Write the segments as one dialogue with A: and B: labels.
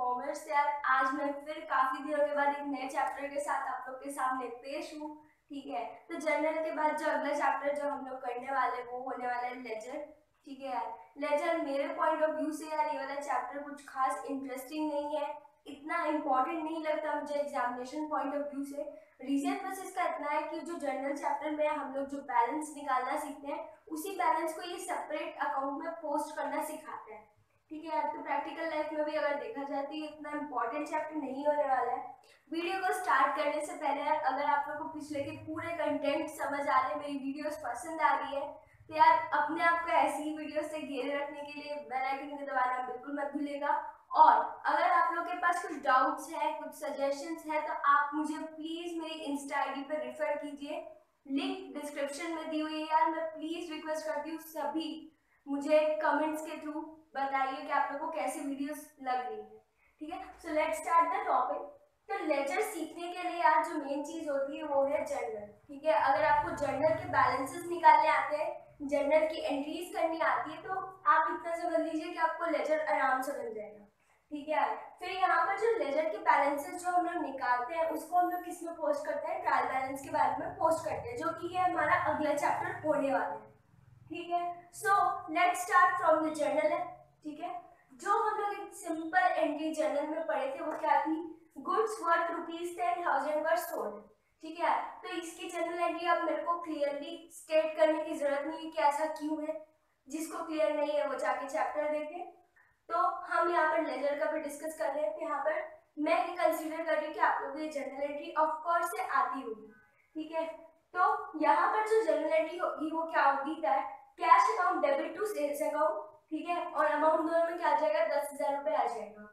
A: Commerce. यार आज मैं फिर काफी दिनों के बाद एक नए चैप्टर के साथ आप लोग के सामने पेश हूँ। ठीक है, तो जर्नल के बाद जो अगला चैप्टर जो हम लोग करने वाले वो होने वाला है लेजर। ठीक है यार, लेजर मेरे पॉइंट ऑफ व्यू से यार ये वाला चैप्टर कुछ खास इंटरेस्टिंग नहीं है, इतना इम्पोर्टेंट नहीं लगता मुझे एग्जामिनेशन पॉइंट ऑफ व्यू से। रीजन बस इसका इतना है कि जो जर्नल चैप्टर में हम लोग जो बैलेंस निकालना सीखते हैं उसी बैलेंस को ये सेपरेट अकाउंट में पोस्ट करना सिखाते हैं। ठीक है यार, तो प्रैक्टिकल लाइफ में भी अगर देखा जाए तो ये इतना इम्पोर्टेंट चैप्टर नहीं होने वाला है। वीडियो को स्टार्ट करने से पहले यार अगर आप लोगों को पिछले के पूरे कंटेंट समझ आ रहे हैं, मेरी वीडियोस पसंद आ रही है, तो यार अपने आप को ऐसी ही वीडियो से घेरे रखने के लिए बेल आइकन को दबाना बिल्कुल मत भूलिएगा। और अगर आप लोग के पास कुछ डाउट्स है, कुछ सजेशंस है, तो आप मुझे प्लीज मेरी इंस्टा आईडी पर रेफर कीजिए, लिंक डिस्क्रिप्शन में दी हुई है। यार मैं प्लीज रिक्वेस्ट करती हूँ सभी मुझे कमेंट्स के थ्रू बताइए कि आप लोगों को कैसी वीडियोस लग रही है। ठीक है, so let's start the topic. तो लेजर सीखने के लिए यार जो मेन चीज होती है वो है जर्नल। ठीक है, अगर आपको जर्नल के बैलेंसेस निकालने आते हैं, जर्नल की एंट्रीज करनी आती है, तो आप इतना समझ लीजिए कि आपको लेजर आराम से बन जाएगा। ठीक है, फिर यहाँ पर जो लेजर के बैलेंसेस जो हम लोग निकालते हैं उसको हम लोग किस में पोस्ट करते हैं, ट्रायल बैलेंस के बारे में पोस्ट करते हैं, जो कि है हमारा अगला चैप्टर होने वाला है। ठीक है, so let's start from the journal है। ठीक है, जो हम लोग एक सिंपल एंट्री जर्नल में पढ़े थे वो क्या थी, गुड्स वर्थ ₹10,000 वर सोल्ड। ठीक है, तो इसकी जर्नल एंट्री अब मेरे को क्लियरली स्टेट करने की जरूरत नहीं है कि ऐसा क्यों है, जिसको क्लियर नहीं है वो जाके चैप्टर देखे। तो हम यहाँ पर लेजर का भी डिस्कस कर रहे हैं, तो यहाँ पर मैं ये कंसीडर कर रही हूँ कि आप लोगों को ये जर्नल एंट्री ऑफ कोर्स से आती होगी। ठीक है, तो यहाँ पर जो जर्नल एंट्री होगी वो क्या होगी, that cash account debit to sales account. ठीक है, और अमाउंट दोनों में क्या आ जाएगा, 10,000 रुपए आ जाएगा।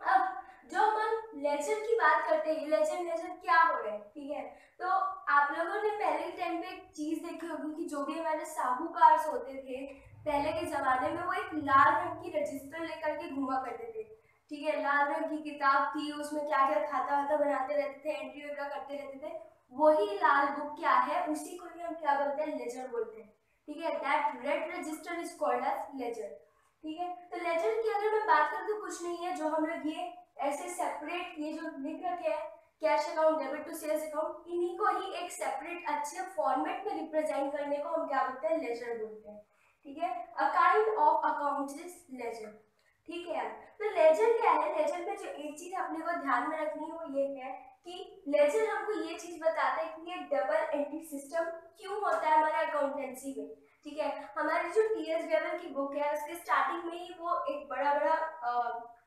A: अब जो हम लेजर की बात करते हैं, लेजर लेजर क्या हो रहा है। ठीक है, तो आप लोगों ने पहले टाइम पे एक चीज देखी होगी कि जो भी हमारे साहूकार होते थे पहले के जमाने में, वो एक लाल रंग की रजिस्टर लेकर के घूमा करते थे। ठीक है, लाल रंग की किताब थी, उसमें क्या क्या खाता वाता बनाते रहते थे, एंट्री वगैरह करते रहते थे। वही लाल बुक क्या है, उसी को ही हम क्या बोलते हैं, लेजर बोलते हैं। ठीक है, that red register is called as ledger. ठीक है, तो लेजर की अगर मैं बात करूं तो कुछ नहीं है, जो हम लोग ये ऐसे सेपरेट ये जो लिख रखे हैं cash account debit to sales account, इन्हीं को ही एक सेपरेट अच्छे फॉर्मेट में रिप्रेजेंट करने को हम क्या बोलते हैं, लेजर बोलते हैं। ठीक है, a kind of accounts is ledger. ठीक है यार, तो लेजर क्या है, लेजर में जो एक चीज अपने को ध्यान में रखनी है वो ये है कि लेजर हमको ये चीज बताता है कि ये डबल एंट्री सिस्टम क्यों होता है हमारे अकाउंटेंसी में। ठीक है, हमारी जो टीएस वेबर की बुक है उसके स्टार्टिंग में ही वो एक बड़ा बड़ा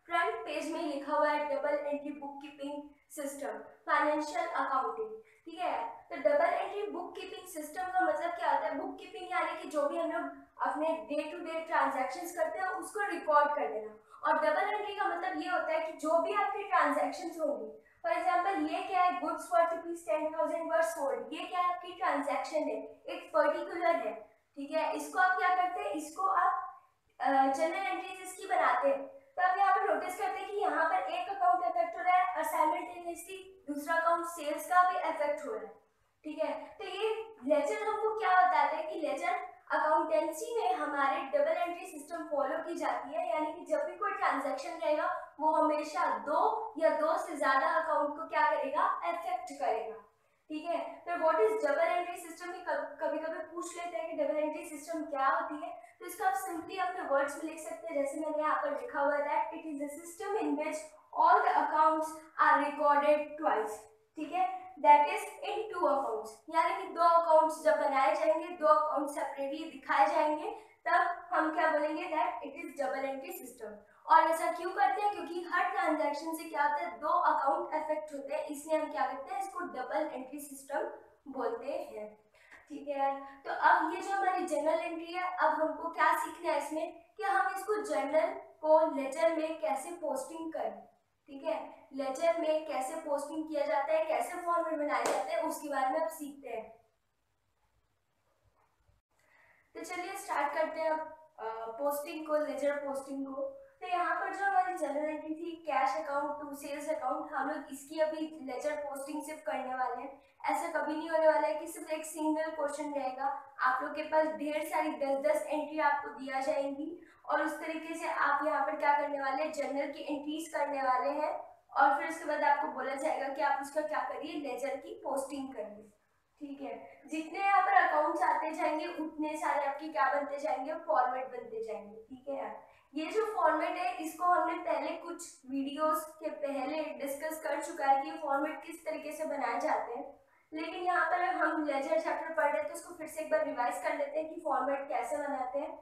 A: फ्रंट पेज में लिखा हुआ है, double entry book keeping system financial accounting. ठीक है, तो double entry book keeping system का मतलब क्या होता है, बुक कीपिंग यानी कि जो भी हम लोग अपने डे टू डे ट्रांजैक्शंस करते हैं उसको रिकॉर्ड कर देना। और डबल एंट्री का मतलब ये होता है कि जो भी आपकी ट्रांजैक्शंस होंगी, फॉर एग्जांपल ये क्या है, गुड्स वर्थ ₹10,000 वर सोल्ड, ये क्या है, आपकी ट्रांजैक्शन है, एक पर्टिकुलर है। ठीक है, इसको आप क्या करते हैं, इसको आप जनरल एंट्रीज इसकी बनाते हैं। तो आप यहाँ पर नोटिस करते हैं कि यहाँ पर एक अकाउंट इफेक्ट हो रहा है और साइमल्टेनियसली दूसरा अकाउंट सेल्स का भी इफेक्ट हो रहा है। ठीक है, तो ये लेजर हमको क्या बताता है कि लेजर अकाउंटेंसी में हमारे डबल एंट्री सिस्टम फॉलो की जाती है, यानी कि जब भी कोई ट्रांजैक्शन रहेगा वो हमेशा दो या दो से ज्यादा अकाउंट को क्या करेगा, इफेक्ट करेगा। ठीक है, तो what is double entry system, कभी कभी पूछ लेते हैं कि डबल एंट्री सिस्टम क्या होती है, तो इसको आप सिंपली अपने वर्ड्स में लिख सकते हैं, जैसे मैंने यहाँ पर लिखा हुआ है that it is a system in which all the accounts are recorded twice. ठीक है, that is in two accounts, यानी कि दो अकाउंट्स जब बनाए जाएंगे, दो अकाउंट सेपरेटली दिखाए जाएंगे, तब हम क्या बोलेंगे, that it is double entry system. और ऐसा क्यों करते हैं, क्योंकि हर ट्रांजैक्शन से क्या होता है, दो अकाउंट इफेक्ट होते हैं, इसलिए हम क्या करते हैं, इसको डबल एंट्री सिस्टम बोलते हैं। ठीक है यार, तो अब ये जो हमारी जर्नल एंट्री है, अब हमको क्या सीखना है इसमें कि हम इसको जर्नल को लेजर में कैसे पोस्टिंग करें। ठीक है, लेजर में कैसे पोस्टिंग किया जाता है, कैसे फॉर्मेट बनाए जाते हैं, उसके बारे में अब सीखते हैं। तो चलिए स्टार्ट करते हैं अब पोस्टिंग को, लेजर पोस्टिंग को। तो यहाँ पर जो हमारी जनरल एंट्री थी cash account to sales account, हम लोग इसकी अभी लेजर पोस्टिंग सिर्फ करने वाले हैं। ऐसा कभी नहीं होने वाला है कि सिर्फ एक सिंगल क्वेश्चन रहेगा, आप लोग के पास ढेर सारी 10-10 एंट्री आपको दिया जाएंगी और उस तरीके से आप यहाँ पर क्या करने वाले हैं, जर्नल की एंट्रीज करने वाले हैं और फिर उसके बाद आपको बोला जाएगा कि आप उसका क्या करिए, लेजर की पोस्टिंग करिए। ठीक है, जितने यहाँ पर अकाउंट्स आते जाएंगे उतने सारे आपके क्या बनते जाएंगे, फॉर्मेट बनते जाएंगे। ठीक है यार, ये जो फॉर्मेट है इसको हमने पहले कुछ वीडियोस के पहले डिस्कस कर चुका है कि फॉर्मेट किस तरीके से बनाए जाते हैं, लेकिन यहाँ पर हम लेजर चैप्टर पढ़ रहे हैं तो उसको फिर से एक बार रिवाइज कर लेते हैं कि फॉर्मेट कैसे बनाते हैं।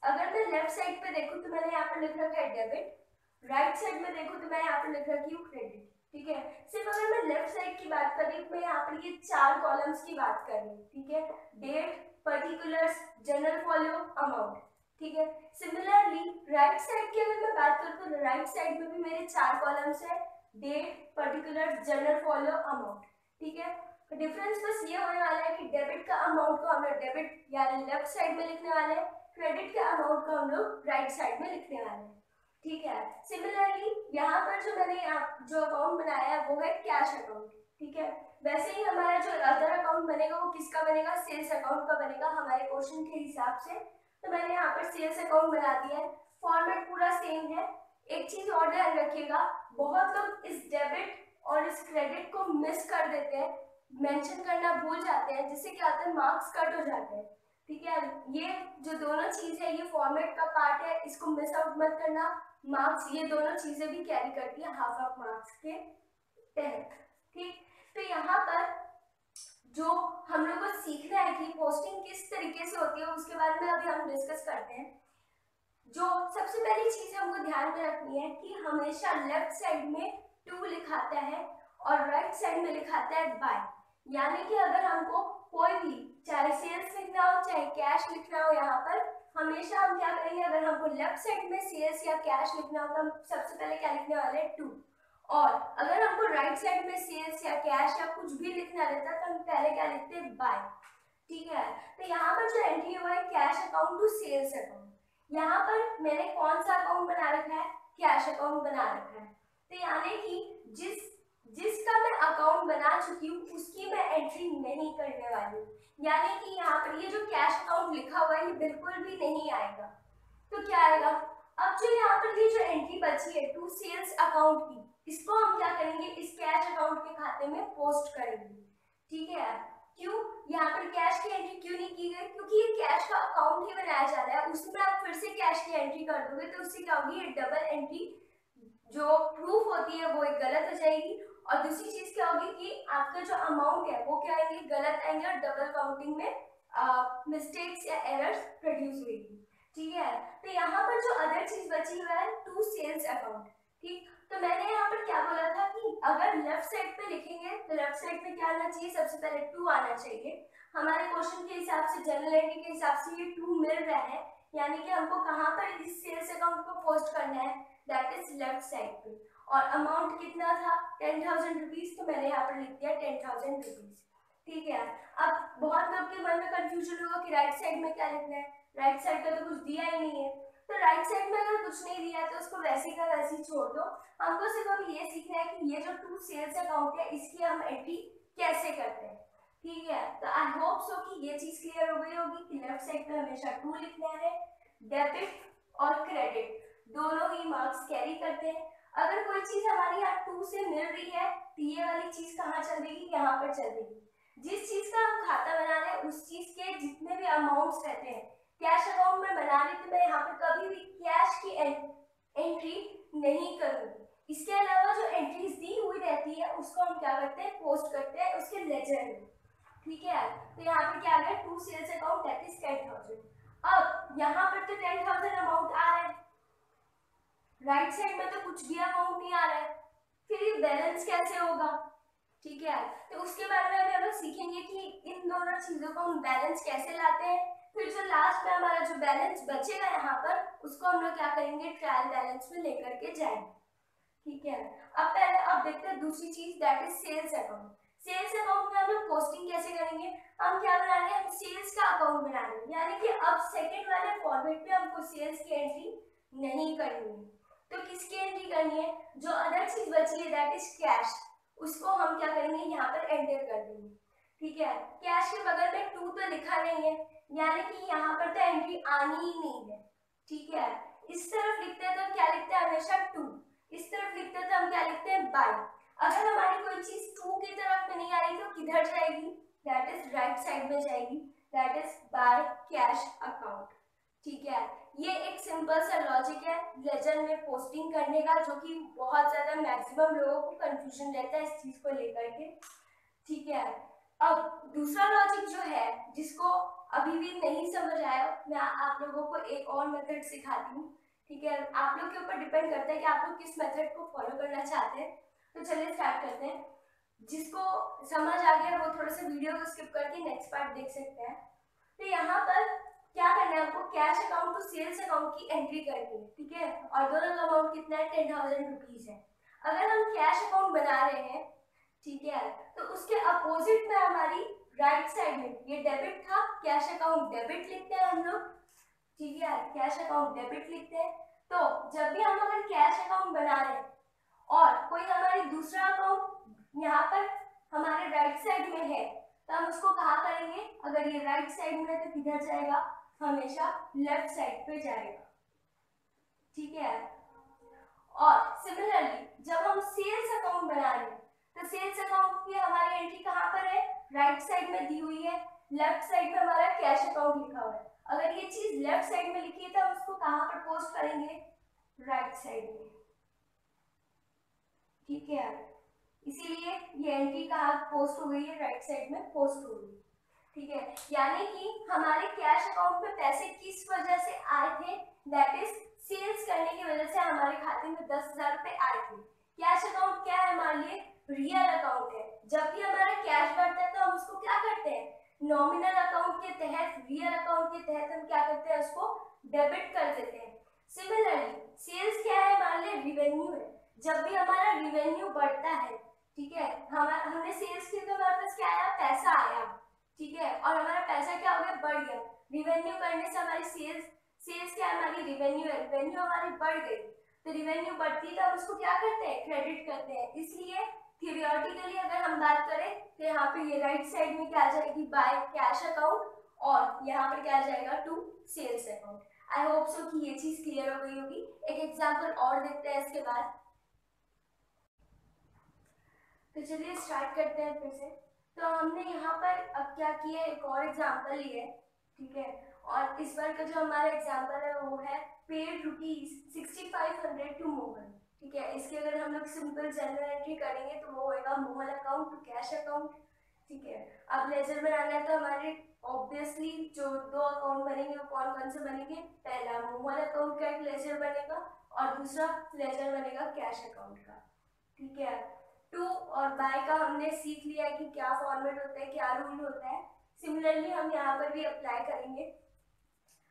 A: अगर मैं लेफ्ट साइड पे देखूं तो मैंने यहाँ पर लिख रखा है डेबिट, राइट साइड में देखूं तो मैं यहाँ पर लिख रखी हूँ क्रेडिट। ठीक है, सिर्फ अगर मैं लेफ्ट साइड की बात कर रही हूँ, मैं यहाँ पर ये 4 कॉलम्स की बात कर रही हूँ। ठीक है, date, particulars, journal folio, amount. ठीक है, सिमिलरली राइट साइड की अगर मैं बात करूँ तो राइट साइड में भी मेरे 4 कॉलम्स है, date, particulars, journal folio, amount. ठीक है, तो डिफरेंस बस ये होने वाला है कि डेबिट का अमाउंट को हम लोग डेबिट यानी लेफ्ट साइड में लिखने वाले हैं, क्रेडिट का अमाउंट को हम लोग राइट साइड में लिखने वाले हैं। ठीक है, सिमिलरली यहाँ पर जो मैंने जो अकाउंट बनाया है वो है कैश अकाउंट। ठीक है, वैसे ही हमारा जो अदर अकाउंट बनेगा वो किसका बनेगा, सेल्स अकाउंट का बनेगा हमारे क्वेश्चन के हिसाब से। तो मैंने यहाँ पर सेल्स अकाउंट बना दिया है, फॉर्मेट पूरा सेम है। एक चीज और ध्यान रखिएगा, बहुत लोग इस डेबिट और इस क्रेडिट को मिस कर देते हैं, मेंशन करना भूल जाते हैं, जिससे क्या होता है मार्क्स कट हो जाते हैं। ठीक है, ये जो दोनों चीज है ये फॉर्मेट का पार्ट है, इसको मिस आउट मत करना। मार्क्स ये दोनों चीजें भी कैरी करती है हाफ ऑफ मार्क्स के तहत। ठीक, तो यहाँ पर जो हम लोग को सीखना है कि पोस्टिंग किस तरीके से होती है उसके बारे में अभी हम डिस्कस करते हैं। जो सबसे पहली चीज हमको ध्यान में रखनी है कि हमेशा लेफ्ट साइड में टू लिखाता है और राइट साइड में लिखाता है बाय। यानी कि अगर हमको कोई भी चाहे सेल्स लिखना हो चाहे कैश लिखना हो, यहाँ पर हमेशा हम क्या करेंगे, अगर हमको लेफ्ट साइड में सेल्स या कैश लिखना हो तो हम सबसे पहले क्या लिखने वाले हैं, टू। और अगर हमको राइट साइड में सेल्स या कैश या कुछ भी लिखना रहता तो हम पहले क्या लिखते हैं, बाय। ठीक है, तो यहाँ पर जो एंट्री हुआ है cash account to sales account, यहाँ पर मैंने कौन सा अकाउंट बना रखा है, कैश अकाउंट बना रखा है। तो यानी कि जिसका मैं अकाउंट बना चुकी हूँ उसकी मैं एंट्री नहीं करने वाली हूँ। यानी कि यहाँ पर ये जो कैश अकाउंट लिखा हुआ है ये बिल्कुल भी नहीं आएगा। तो क्या आएगा, अब जो यहाँ पर ये जो एंट्री बची है टू सेल्स अकाउंट की, इसको हम क्या करेंगे, इस कैश अकाउंट के खाते में पोस्ट करेंगे। ठीक है, क्यों यहाँ पर कैश की एंट्री क्यों नहीं की गई, क्योंकि ये कैश का अकाउंट ही बनाया जा रहा है, उसमें आप फिर से कैश की एंट्री कर दोगे तो उससे क्या होगी, ये डबल एंट्री जो प्रूफ होती है वो एक गलत हो जाएगी। और दूसरी चीज क्या होगी कि आपका जो अमाउंट है वो क्या आएंगे, गलत आएंगे और डबल काउंटिंग में मिस्टेक्स या एरर्स प्रोड्यूस होगी। ठीक है, तो यहाँ पर जो अदर चीज बची हुआ है टू सेल्स अकाउंट। ठीक, तो मैंने यहाँ पर क्या बोला था कि अगर लेफ्ट साइड पे लिखेंगे तो लेफ्ट साइड पे क्या आना चाहिए, सबसे पहले टू आना चाहिए। हमारे क्वेश्चन के हिसाब से, जनरल एंट्री के हिसाब से ये टू मिल रहा है, यानी कि हमको कहाँ पर इस सेल्स अकाउंट को पोस्ट करना है, दैट इज लेफ्ट साइड पे। और अमाउंट कितना था, 10,000 रुपीज, तो मैंने यहाँ पर लिख दिया 10,000 रुपीज। ठीक है, अब बहुत लोग के मन में कंफ्यूजन होगा कि राइट साइड में क्या लिखना है, राइट साइड का तो कुछ दिया ही नहीं है। तो राइट साइड में अगर कुछ नहीं दिया है तो उसको वैसे का वैसे ही छोड़ दो। हमको सिर्फ अभी ये सीखना है कि ये जो टू सेल्स अकाउंट है इसकी हम एंट्री कैसे करते हैं। ठीक है, तो आई होप सो कि ये चीज क्लियर हो गई होगी कि लेफ्ट साइड पे हमेशा टू लिखना है। डेबिट और क्रेडिट दोनों ही मार्क्स कैरी करते हैं। अगर कोई चीज हमारी यहाँ टू से मिल रही है तो ये वाली चीज कहाँ चल देगी, यहाँ पर चल देगी। जिस चीज का हम खाता बना रहे हैं उस चीज के जितने भी अमाउंट्स रहते हैं, कैश अकाउंट में बना रही थी मैं यहाँ पर कभी भी कैश की एंट्री नहीं करूंगी। इसके अलावा जो एंट्रीज दी हुई रहती है उसको हम क्या करते हैं, पोस्ट करते हैं उसके लेजर में। ठीक है, तो यहाँ पर क्या आ गया, to sales account that is 10,000। अब यहाँ पर तो 10,000 अमाउंट आ रहा है, राइट साइड में तो कुछ भी अमाउंट नहीं आ रहा है, फिर ये बैलेंस कैसे होगा। ठीक है, तो उसके बारे में अभी हम लोग सीखेंगे कि इन दोनों चीजों को हम बैलेंस कैसे लाते हैं। फिर जो लास्ट में हमारा जो बैलेंस बचेगा यहाँ पर उसको हम लोग क्या करेंगे, ट्रायल बैलेंस में लेकर के जाएंगे। ठीक है, अब देखते हैं दूसरी चीज that is sales account. Sales account में हम लोग पोस्टिंग कैसे करेंगे, हम क्या बना रहे हैं, हम सेल्स का अकाउंट बना रहे हैं, यानी कि अब सेकंड वाले फॉर्मेट पे हमको सेल्स की एंट्री नहीं करनी है। तो किसकी एंट्री करनी है, जो अदर चीज बची है दैट इज कैश, उसको हम क्या करेंगे, यहाँ पर एंटर कर देंगे। ठीक है, कैश के बगल में टू तो लिखा नहीं है, यानी कि यहाँ पर तो एंट्री आनी ही नहीं है। ठीक है। इस तरफ लिखते हैं तो हम क्या लिखते हैं हमेशा टू, इस तरफ लिखते हैं तो हम क्या लिखते हैं बाय। अगर हमारी कोई चीज टू की तरफ में नहीं आ रही तो किधर जाएगी, दैट इज राइट साइड में जाएगी, that is by cash account. ठीक है, ये एक सिंपल सा लॉजिक है लेजर में पोस्टिंग करने का, जो कि बहुत ज्यादा मैक्सिमम लोगों को कंफ्यूजन रहता है इस चीज को लेकर के। ठीक है, अब दूसरा लॉजिक जो है जिसको अभी भी नहीं समझ आया, मैं आप लोगों को एक और मेथड सिखाती हूँ। ठीक है, आप लोग के ऊपर डिपेंड करता है कि आप लोग किस मेथड को फॉलो करना चाहते हैं। तो चलिए स्टार्ट करते हैं। जिसको समझ आ गया वो थोड़ा सा वीडियो को स्किप करके नेक्स्ट पार्ट देख सकते हैं। तो यहाँ पर क्या करना है आपको, cash account to sales account की एंट्री करनी है। ठीक है, और दोनों का अमाउंट कितना है, 10,000 रुपीज है। अगर हम कैश अकाउंट बना रहे हैं, ठीक है, तो उसके अपोजिट में हमारी राइट साइड में ये डेबिट था, कैश अकाउंट डेबिट लिखते हैं हम लोग। ठीक है, कैश अकाउंट डेबिट लिखते हैं। तो जब भी हम अगर कैश अकाउंट बना रहे हैं और कोई हमारी दूसरा अकाउंट यहाँ पर हमारे राइट साइड में है, तो हम उसको कहाँ करेंगे, अगर ये राइट साइड में है तो किधर जाएगा, हमेशा लेफ्ट साइड पे जाएगा। ठीक है, और सिमिलरली जब हम सेल्स अकाउंट बना रहे हैं तो सेल्स अकाउंट की हमारी एंट्री कहाँ पर है, राइट साइड में दी हुई है, लेफ्ट साइड में हमारा कैश अकाउंट लिखा हुआ है। अगर ये चीज लेफ्ट साइड में लिखी है तो हम उसको कहाँ पर पोस्ट करेंगे, राइट साइड में। ठीक है, इसीलिए ये एंट्री कहाँ पोस्ट हो गई है, राइट साइड में पोस्ट हो गई। ठीक है, यानी कि हमारे कैश अकाउंट में पैसे किस वजह से आए थे, दैट इज सेल्स करने की वजह से हमारे खाते में 10,000 रुपए आए थे। कैश अकाउंट क्या है हमारे लिए, रियल अकाउंट है। जब भी हमारा कैश बढ़ता है तो हम उसको क्या करते हैं, नॉमिनल अकाउंट के तहत, रियल अकाउंट के तहत हम क्या करते हैं, उसको डेबिट कर देते हैं। सिमिलरली सेल्स क्या है हमारे लिए, रिवेन्यू है। जब भी हमारा रिवेन्यू बढ़ता है, ठीक है, हमने सेल्स की तो हमारे पास क्या आया, पैसा आया। ठीक है, और हमारा पैसा क्या हो गया, बढ़ गया। रिवेन्यू करने से हमारी सेल्स क्या है, हमारी रिवेन्यू है, रिवेन्यू हमारी बढ़ गई। तो रिवेन्यू बढ़ती है तो हम उसको क्या करते हैं, क्रेडिट करते हैं। इसलिए थियोरेटिकली अगर हम बात करें तो यहाँ पे ये राइट साइड में क्या आ जाएगी, बाय कैश अकाउंट, और यहाँ पर क्या आ जाएगा, to sales account. I hope so कि ये चीज क्लियर हो गई होगी। एक एग्जांपल और देखते हैं इसके बाद। तो चलिए स्टार्ट करते हैं फिर से। तो हमने यहाँ पर अब क्या किया, एक और एग्जांपल लिया है। ठीक है, और इस बार का जो हमारा एग्जांपल है वो है पेड ₹6500 टू मोहन। ठीक है, इसके अगर हम लोग सिंपल जनरल एंट्री करेंगे तो वो होगा Mohan account to cash account. ठीक है, अब लेजर बनाना है तो हमारे ऑब्वियसली जो दो अकाउंट बनेंगे वो कौन कौन से बनेंगे, पहला मोहन अकाउंट का एक लेजर बनेगा और दूसरा लेजर बनेगा कैश अकाउंट का। ठीक है, टू और बाय का हमने सीख लिया है कि क्या फॉर्मेट होता है, क्या रूल होता है। सिमिलरली हम यहाँ पर भी अप्लाई करेंगे।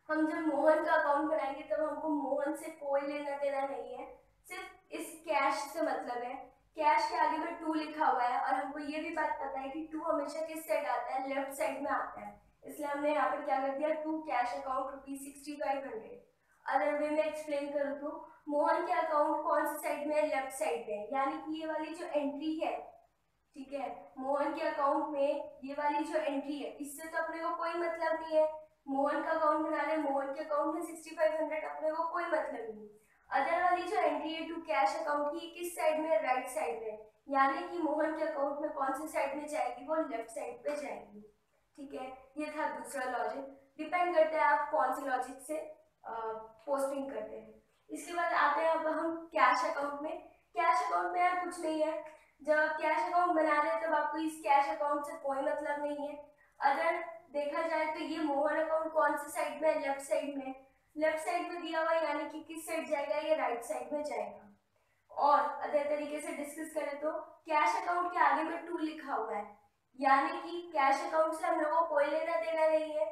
A: हम जब मोहन का अकाउंट बनाएंगे तब हमको मोहन से कोई लेना देना नहीं है, सिर्फ इस कैश से मतलब है। कैश के आगे में टू लिखा हुआ है और हमको ये भी बात पता है कि टू हमेशा किस साइड आता है, लेफ्ट साइड में आता है। इसलिए हमने यहाँ पर क्या कर दिया, to cash account ₹6500। Other way में एक्सप्लेन करूँ तो मोहन के अकाउंट कौन सी साइड में है, लेफ्ट साइड में, यानी कि ये वाली जो एंट्री है, ठीक है, मोहन के अकाउंट में ये वाली जो एंट्री है इससे तो अपने को कोई मतलब नहीं है। मोहन का अकाउंट बना रहे, मोहन के अकाउंट में 6500, अपने को कोई मतलब नहीं। अदर वाली जो एंट्री है टू कैश अकाउंट की किस साइड में, राइट साइड में, यानी कि मोहन के अकाउंट में कौन सी साइड में जाएगी, वो लेफ्ट साइड पे जाएगी। ठीक है, ये था दूसरा लॉजिक। डिपेंड करता है आप कौन से लॉजिक से पोस्टिंग करते हैं। इसके बाद आते हैं अब हम कैश अकाउंट में। कैश अकाउंट में यार कुछ नहीं है, जब आप कैश अकाउंट बना रहे हैं तब आपको इस कैश अकाउंट से कोई मतलब नहीं है। अगर देखा जाए तो ये मोहन अकाउंट कौन सी साइड में है, लेफ्ट साइड में, लेफ्ट साइड में दिया हुआ है, यानी कि किस साइड जाएगा, ये राइट साइड में जाएगा। और अदर तरीके से डिस्कस करें तो कैश अकाउंट के आगे में टू लिखा हुआ है, यानी कि कैश अकाउंट से हम लोगों को कोई लेना देना नहीं है।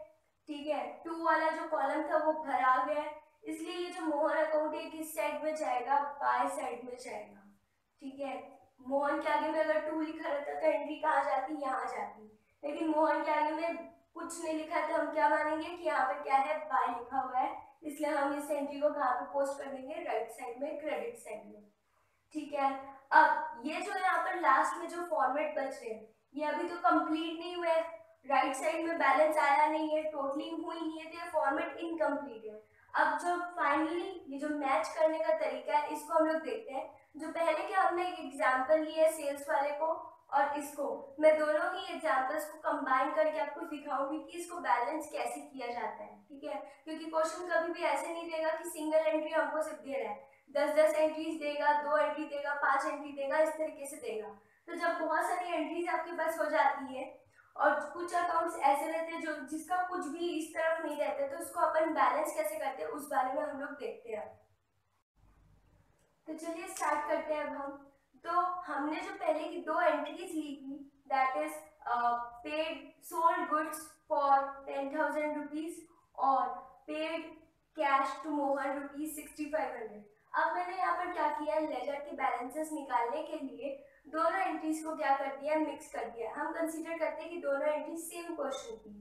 A: ठीक है, टू वाला जो कॉलम था वो भरा गया है, इसलिए ये जो मोहन अकाउंट है किस साइड में जाएगा, बाय साइड में जाएगा। ठीक है, मोहन के आगे में अगर टू लिखा रहता तो एंट्री कहाँ जाती, यहाँ जाती, लेकिन मोहन के आगे में कुछ नहीं लिखा है तो हम क्या मानेंगे कि यहाँ पे क्या है, बाय लिखा हुआ है, इसलिए हम इस एंट्री को कहाँ पे पोस्ट कर देंगे, राइट साइड में, क्रेडिट साइड में। ठीक है, अब ये जो यहाँ पर लास्ट में जो फॉर्मेट बच रहे हैं ये अभी तो कंप्लीट नहीं हुए, राइट साइड में बैलेंस आया नहीं है, टोटलिंग हुई नहीं है, तो ये फॉर्मेट इनकम्प्लीट है। अब जो फाइनली ये जो मैच करने का तरीका है इसको हम लोग देखते हैं। जो पहले क्या हमने एक एग्जाम्पल लिया है सेल्स वाले को और इसको, मैं दोनों ही एग्जाम्पल्स को कंबाइन करके आपको दिखाऊंगी कि इसको बैलेंस कैसे किया जाता है, ठीक है। क्योंकि क्वेश्चन कभी भी ऐसे नहीं देगा कि सिंगल एंट्री हमको सिर्फ दे रहा है, 10-10 एंट्रीज देगा, 2 एंट्री देगा, 5 एंट्री देगा, इस तरीके से देगा। तो जब बहुत सारी एंट्रीज आपके पास हो जाती है और कुछ अकाउंट्स ऐसे रहते हैं जो जिसका कुछ भी इस तरफ नहीं रहते, तो उसको अपन बैलेंस कैसे करते हैं उस बारे में हम लोग देखते हैं। तो चलिए स्टार्ट करते हैं अब हम। तो हमने जो पहले की 2 एंट्रीज ली थी, that is paid sold goods for 10,000 rupees और paid cash to Mohan rupees 6,500। अब मैंने यहाँ पर क्या किया है, लेजर के बैलेंसेस निकालने के लिए दोनों एंट्रीज को क्या कर दिया, मिक्स कर दिया। हम कंसीडर करते हैं कि दोनों एंट्रीज सेम क्वेश्चन की,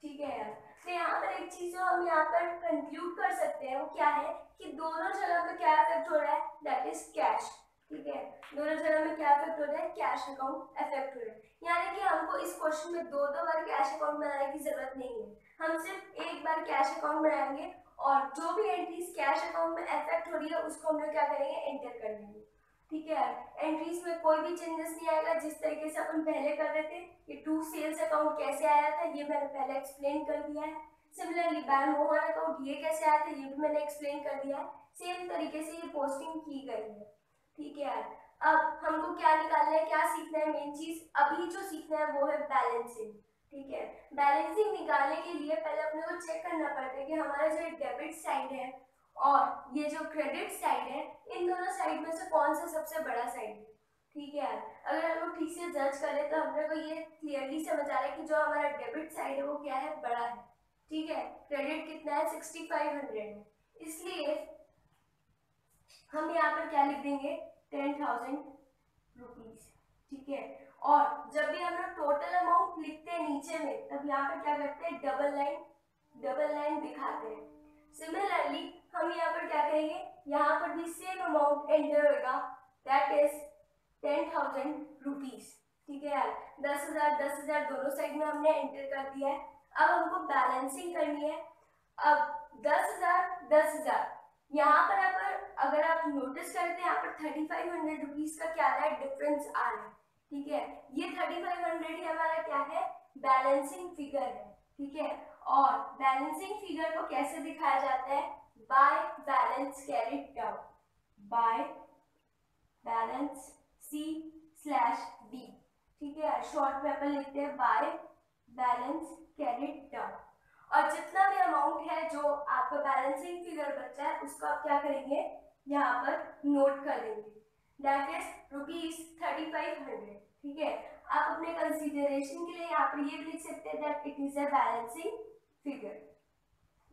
A: ठीक है यार। तो यहाँ पर एक चीज जो हम यहाँ पर कंक्लूड कर सकते हैं वो क्या है कि दोनों जगह पे क्या इफेक्ट हो रहा है, दैट इज कैश, ठीक है। दोनों जगह में क्या इफेक्ट हो रहा है, कैश अकाउंट इफेक्ट हो रहा है। यानी कि हमको इस क्वेश्चन में दो बार कैश अकाउंट बनाने की जरूरत नहीं है, हम सिर्फ एक बार कैश अकाउंट बनाएंगे और जो भी एंट्रीज कैश अकाउंट में इफेक्ट हो रही है उसको हम लोग क्या करेंगे, एंटर कर लेंगे, ठीक है। एंट्रीज में कोई भी चेंजेस नहीं आएगा, जिस तरीके से अपन पहले कर रहे थे। ये टू सेल्स अकाउंट कैसे आया था ये मैंने पहले एक्सप्लेन कर दिया है। सिमिलरली बाय मोहन अकाउंट ये कैसे आया था ये भी मैंने एक्सप्लेन कर दिया है। सेम तरीके से ये पोस्टिंग की गई है, ठीक है यार। अब हमको क्या निकालना है, क्या सीखना है, मेन चीज अभी जो सीखना है वो है बैलेंसिंग, ठीक है। बैलेंसिंग निकालने के लिए पहले अपने को चेक करना पड़ता है कि हमारा जो डेबिट साइड है और ये जो क्रेडिट साइड है, इन दोनों साइड में से कौन सा सबसे बड़ा साइड है, ठीक है यार। अगर हम लोग ठीक से जज करें तो हम लोग को ये क्लियरली समझ आ रहा है कि जो हमारा डेबिट साइड है वो क्या है, बड़ा है, ठीक है। क्रेडिट कितना है, 6,500 है, इसलिए हम यहाँ पर क्या लिख देंगे, 10,000 रुपीज, ठीक है। और जब भी हम लोग टोटल अमाउंट लिखते हैं नीचे में, तब यहाँ पर क्या करते हैं, डबल लाइन दिखाते हैं। सिमिलरली हम यहाँ पर क्या करेंगे, यहाँ पर भी सेम अमाउंट एंटर होगा, दैट इज 10,000 रुपीज, ठीक है यार। 10,000 दोनों साइड में हमने एंटर कर दिया है। अब हमको बैलेंसिंग करनी है। अब 10,000 यहाँ पर अगर आप नोटिस करते हैं, यहाँ पर 3,500 रुपीज का क्या आ रहा है, डिफरेंस आ रहा है, ठीक है। ये 3,500 ही हमारा क्या है, बैलेंसिंग फिगर है, ठीक है। और बैलेंसिंग फिगर को कैसे दिखाया जाता है, by balance carried down, by balance C/D, ठीक है। शॉर्ट में अपन लिखते हैं बाय बैलेंस कैरिड डाउन। और जितना भी अमाउंट है जो आपका बैलेंसिंग फिगर बचा है उसको आप क्या करेंगे, यहाँ पर नोट कर लेंगे, दैट इज ₹3,500, ठीक है। आप अपने कंसीडरेशन के लिए यहाँ पर ये लिख सकते हैं that it is a balancing figure,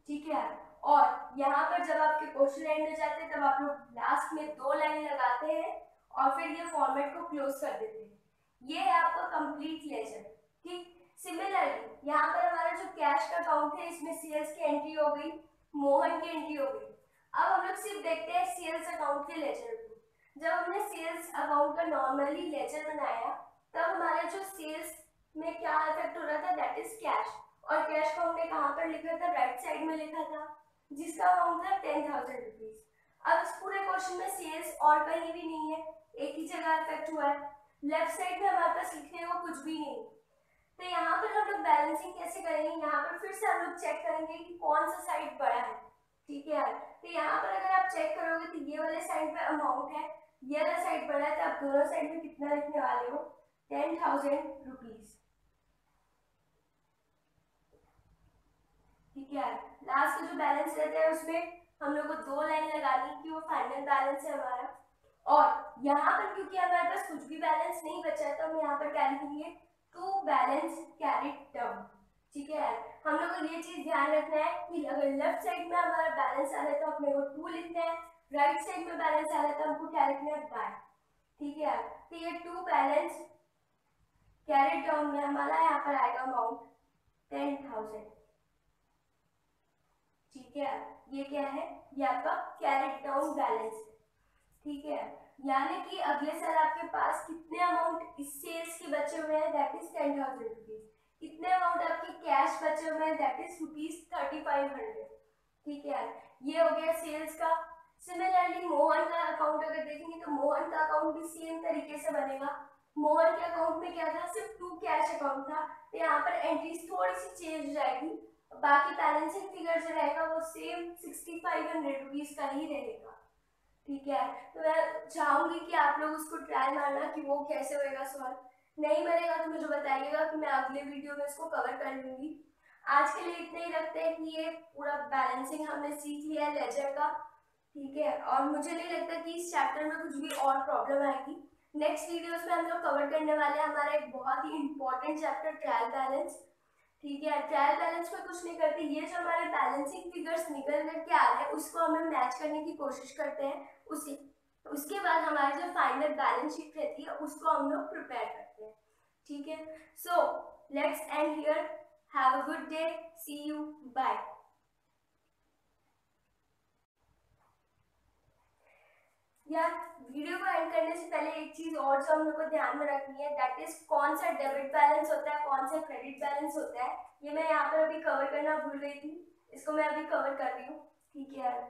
A: ठीक है। और यहाँ पर जब आपके क्वेश्चन एंड हो जाते हैं तब आप लोग लास्ट में 2 लाइन लगाते हैं और फिर ये फॉर्मेट को क्लोज कर देते हैं। ये है आपका कंप्लीट लेजर, ठीक। सिमिलरली यहाँ पर हमारा जो कैश का अकाउंट है इसमें सेल्स की एंट्री हो गई, मोहन की एंट्री हो गई। अब हम लोग सिर्फ देखते हैं सेल्स अकाउंट के लेजर को। जब हमने सेल्स अकाउंट का नॉर्मली लेजर बनाया तब हमारा जो सेल्स में क्या इफेक्ट हो रहा था, दैट इज कैश। और कैश को हमने कहाँ पर लिखा था, राइट साइड में लिखा था, जिसका अमाउंट था 10,000 रुपीज। अब इस पूरे क्वेश्चन में सेल्स और कहीं भी नहीं है, एक ही जगह इफेक्ट हुआ है। लेफ्ट साइड में हमारे पास लिखने को कुछ भी नहीं। तो यहाँ पर हम लोग बैलेंसिंग कैसे करेंगे, यहाँ पर फिर से हम लोग चेक करेंगे कि कौन सा साइड बड़ा है, ठीक है यार। तो यहाँ पर अगर आप चेक करोगे तो ये वाले साइड पे अमाउंट है, ये वाला साइड बड़ा है, तो आप दोनों साइड में कितना लिखने वाले हो, 10,000 रुपीज, ठीक है। लास्ट का जो बैलेंस रहता है उसमें हम लोग को 2 लाइन लगानी कि वो फाइनल बैलेंस है हमारा। और यहाँ पर क्योंकि हमारे पास कुछ भी बैलेंस नहीं बचा है तो हम यहाँ पर क्या लिखेंगे, टू बैलेंस कैरिड डाउन, ठीक है यार। हम लोग को ये चीज ध्यान रखना है कि अगर लेफ्ट साइड में हमारा बैलेंस आ रहा है तो अपने को 2 लिखना है, राइट साइड में बैलेंस आ रहा है तो हमको क्या लिखना है, बाय, ठीक है यार। तो ये 2 बैलेंस कैरिड डाउन में हमारा यहाँ पर आएगा अमाउंट 10,000, ठीक है। ये क्या है, ये आपका कैरिड डाउन बैलेंस है, ठीक है। यानी कि अगले साल आपके पास कितने अमाउंट इस सेल्स के बचे हुए हैं, दैट इज 10,000 रुपीज। इतने अमाउंट आपके कैश बचे हुए हैं, दैट इज ₹3,500, ठीक है। ये हो गया सेल्स का। सिमिलरली मोहन का अकाउंट अगर देखेंगे तो मोहन का अकाउंट भी सेम तरीके से बनेगा। मोहन के अकाउंट में क्या था, सिर्फ 2 कैश अकाउंट था, तो यहाँ पर एंट्रीज थोड़ी सी चेंज हो जाएगी, बाकी बैलेंसिंग फिगर जो रहेगा वो सेम 6500 रुपीज का ही रहेगा। ठीक है, तो मैं चाहूंगी कि आप लोग उसको ट्राई मारना कि वो कैसे होएगा सॉल्व। नहीं बनेगा तो मुझे बताइएगा कि मैं अगले वीडियो में इसको कवर कर लूंगी। आज के लिए इतना ही रखते हैं कि ये पूरा बैलेंसिंग हमने सीख लिया है लेजर का। ठीक है, और मुझे नहीं लगता कि इस चैप्टर में कुछ भी और प्रॉब्लम आएगी। नेक्स्ट वीडियोस में हम लोग कवर करने वाले हैं हमारा एक बहुत ही इंपॉर्टेंट चैप्टर ट्रायल बैलेंस। ठीक है, ट्रायल बैलेंस में कुछ नहीं करते, ये जो हमारे बैलेंसिंग फिगर्स निकल करके आ रहे हैं उसको हमें मैच करने की कोशिश करते हैं। उसके बाद हमारी जो फाइनल बैलेंस शीट रहती है उसको हम लोग प्रिपेयर करते हैं। ठीक है, so let's end here, have a good day, see you, bye. यार वीडियो को एंड करने से पहले एक चीज और जो हम लोग को ध्यान में रखनी है, दैट इज कौन सा डेबिट बैलेंस होता है, कौन सा क्रेडिट बैलेंस होता है। ये मैं यहाँ पर अभी कवर करना भूल गई थी, इसको मैं अभी कवर कर रही हूँ। ठीक है यार,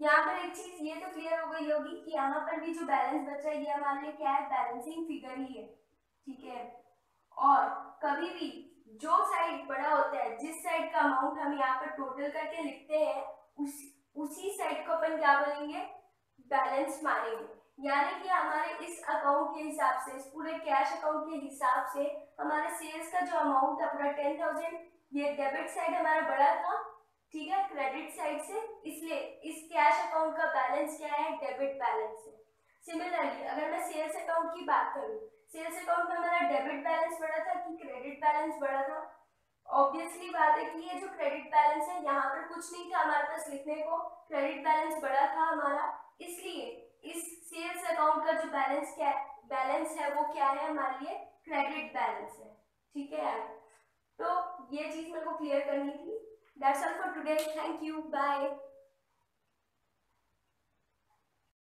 A: यहाँ पर एक चीज ये तो क्लियर हो गई होगी कि यहाँ पर भी जो बैलेंस बचा है ये हमारे लिए क्या है, बैलेंसिंग फिगर ही है। ठीक है, और कभी भी जो साइड बड़ा होता है, जिस साइड का अमाउंट हम यहाँ पर टोटल करके लिखते हैं, उसी साइड को अपन क्या बोलेंगे, बैलेंस मानेंगे। यानी कि हमारे इस अकाउंट के हिसाब से, इस पूरे कैश अकाउंट के हिसाब से हमारे सेल्स का जो अमाउंट था पूरा 10,000, ये डेबिट साइड हमारा बड़ा था, ठीक है, क्रेडिट साइड से, इसलिए इस कैश अकाउंट का बैलेंस क्या है, डेबिट बैलेंस है। सिमिलरली अगर मैं सेल्स अकाउंट की बात करूं, सेल्स अकाउंट में हमारा डेबिट बैलेंस बड़ा था कि क्रेडिट बैलेंस बड़ा था। ऑब्वियसली बात है कि ये जो क्रेडिट बैलेंस है, यहाँ पर कुछ नहीं था हमारे पास लिखने को, क्रेडिट बैलेंस बड़ा था हमारा, इसलिए इस सेल्स अकाउंट का जो बैलेंस है वो क्या है, हमारे लिए क्रेडिट बैलेंस है। ठीक है यार, तो ये चीज मेरे को क्लियर करनी थी। That's all for today, thank you, bye.